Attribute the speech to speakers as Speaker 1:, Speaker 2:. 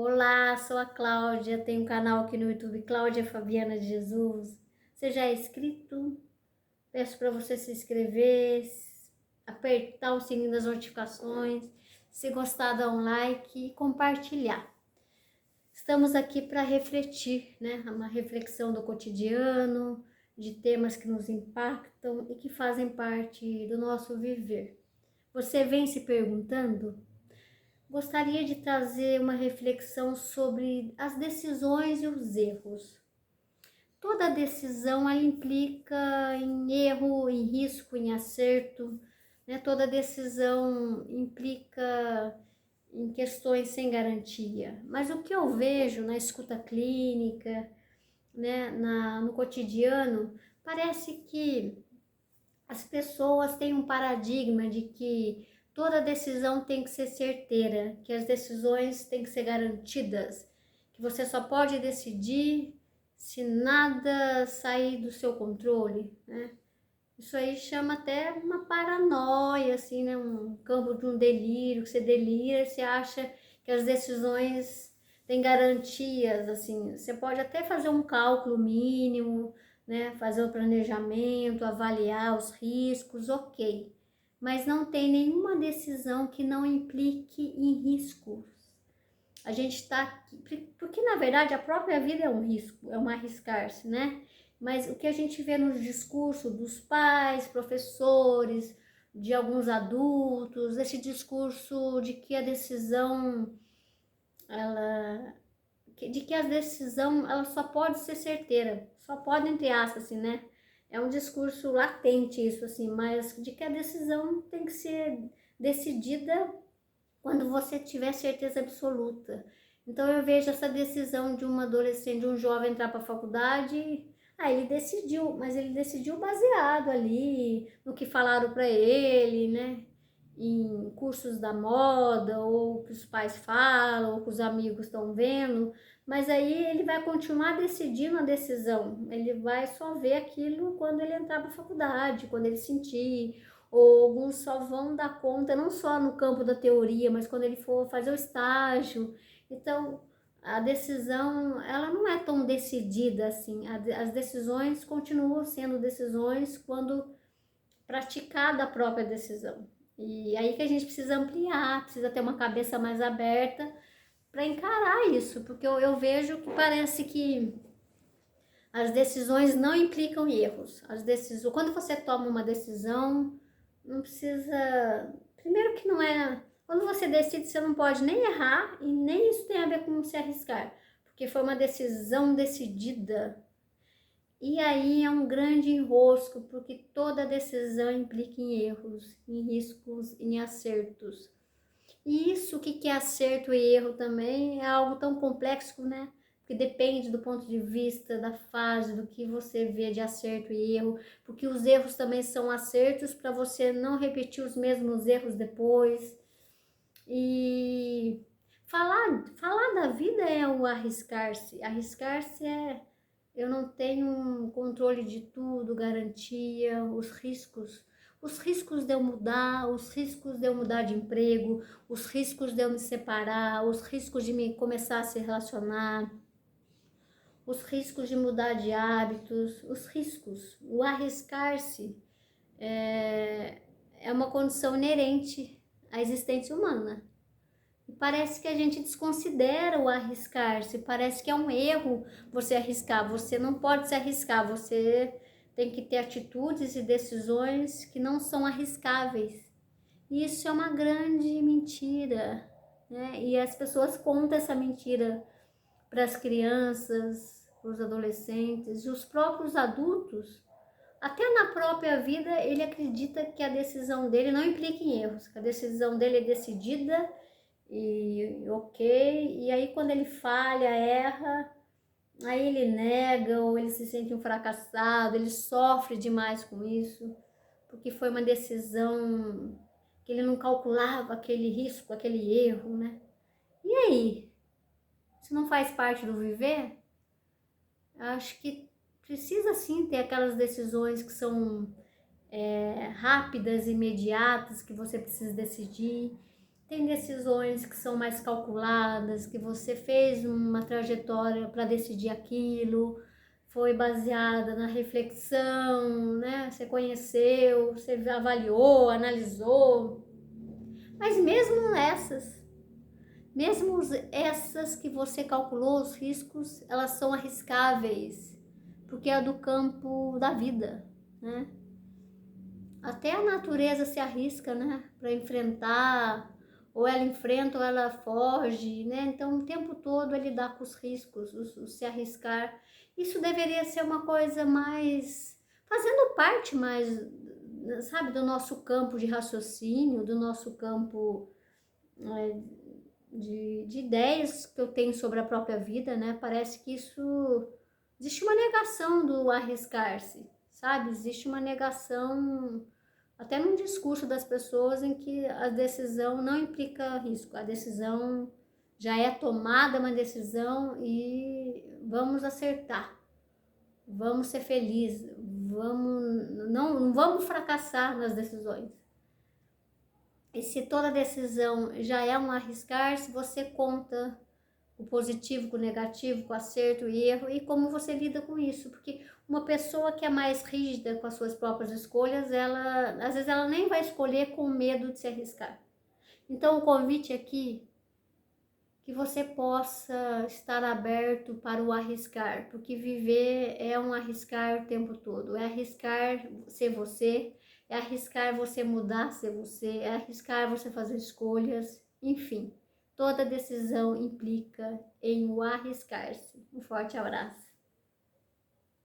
Speaker 1: Olá, sou a Cláudia, tenho um canal aqui no YouTube, Cláudia Fabiana de Jesus. Você já é inscrito? Peço para você se inscrever, apertar o sininho das notificações, se gostar, dar um like e compartilhar. Estamos aqui para refletir, né? Uma reflexão do cotidiano, de temas que nos impactam e que fazem parte do nosso viver. Você vem se perguntando? Gostaria de trazer uma reflexão sobre as decisões e os erros. Toda decisão ela implica em erro, em risco, em acerto, né? Toda decisão implica em questões sem garantia. Mas o que eu vejo na escuta clínica, né, no cotidiano, parece que as pessoas têm um paradigma de que toda decisão tem que ser certeira, que as decisões têm que ser garantidas, que você só pode decidir se nada sair do seu controle, né? Isso aí chama até uma paranoia, assim, né? Um campo de um delírio, que você delira, você acha que as decisões têm garantias, assim. Você pode até fazer um cálculo mínimo, né? Fazer o planejamento, avaliar os riscos, ok. Mas não tem nenhuma decisão que não implique em riscos. A gente está aqui, porque na verdade a própria vida é um risco, é um arriscar-se, né? Mas o que a gente vê no discurso dos pais, professores, de alguns adultos, esse discurso de que a decisão, de que a decisão ela só pode ser certeira, só pode entre aspas, assim, né? É um discurso latente isso, assim, mas de que a decisão tem que ser decidida quando você tiver certeza absoluta. Então eu vejo essa decisão de um adolescente, de um jovem entrar para a faculdade, ele decidiu, mas ele decidiu baseado ali no que falaram para ele, né? Em cursos da moda, ou que os pais falam, ou que os amigos estão vendo, mas aí ele vai continuar decidindo a decisão, ele vai só ver aquilo quando ele entrar para a faculdade, quando ele sentir, ou alguns só vão dar conta, não só no campo da teoria, mas quando ele for fazer o estágio. Então, a decisão, ela não é tão decidida assim, as decisões continuam sendo decisões quando praticada a própria decisão. E aí que a gente precisa ampliar, precisa ter uma cabeça mais aberta para encarar isso, porque eu vejo que parece que as decisões não implicam erros. Quando você toma uma decisão, não precisa. Primeiro que não é. Quando você decide, você não pode nem errar e nem isso tem a ver com se arriscar, porque foi uma decisão decidida. E aí é um grande enrosco, porque toda decisão implica em erros, em riscos, em acertos. E isso, o que é acerto e erro também, é algo tão complexo, né? Porque depende do ponto de vista, da fase, do que você vê de acerto e erro, porque os erros também são acertos para você não repetir os mesmos erros depois. E falar da vida é o arriscar-se. Arriscar-se é eu não tenho um controle de tudo, garantia, os riscos de eu mudar, os riscos de eu mudar de emprego, os riscos de eu me separar, os riscos de me começar a se relacionar, os riscos de mudar de hábitos, os riscos, o arriscar-se é uma condição inerente à existência humana. E parece que a gente desconsidera o arriscar-se, parece que é um erro você arriscar, você não pode se arriscar, você tem que ter atitudes e decisões que não são arriscáveis. E isso é uma grande mentira, né? E as pessoas contam essa mentira para as crianças, para os adolescentes e os próprios adultos. Até na própria vida ele acredita que a decisão dele não implica em erros, que a decisão dele é decidida e ok, e aí quando ele falha, erra, aí ele nega ou ele se sente um fracassado, ele sofre demais com isso, porque foi uma decisão que ele não calculava aquele risco, aquele erro, né? E aí? Isso não faz parte do viver? Acho que precisa sim ter aquelas decisões que são rápidas, imediatas, que você precisa decidir. Tem decisões que são mais calculadas, que você fez uma trajetória para decidir aquilo, foi baseada na reflexão, né? Você conheceu, você avaliou, analisou. Mas mesmo essas que você calculou os riscos, elas são arriscáveis, porque é do campo da vida, né? Até a natureza se arrisca, né? Para enfrentar, ou ela enfrenta ou ela foge, né? Então o tempo todo é lidar com os riscos, o se arriscar. Isso deveria ser uma coisa mais, fazendo parte mais, sabe, do nosso campo de raciocínio, do nosso campo de ideias que eu tenho sobre a própria vida, né? Parece que isso, existe uma negação do arriscar-se, sabe? Existe uma negação até num discurso das pessoas em que a decisão não implica risco, a decisão já é tomada, uma decisão, e vamos acertar, vamos ser felizes, não vamos fracassar nas decisões. E se toda decisão já é um arriscar, se você conta o positivo com o negativo, com o acerto e erro, e como você lida com isso, porque uma pessoa que é mais rígida com as suas próprias escolhas, ela, às vezes ela nem vai escolher com medo de se arriscar. Então o convite aqui, que você possa estar aberto para o arriscar, porque viver é um arriscar o tempo todo, é arriscar ser você, é arriscar você mudar ser você, é arriscar você fazer escolhas, enfim. Toda decisão implica em o arriscar-se. Um forte abraço.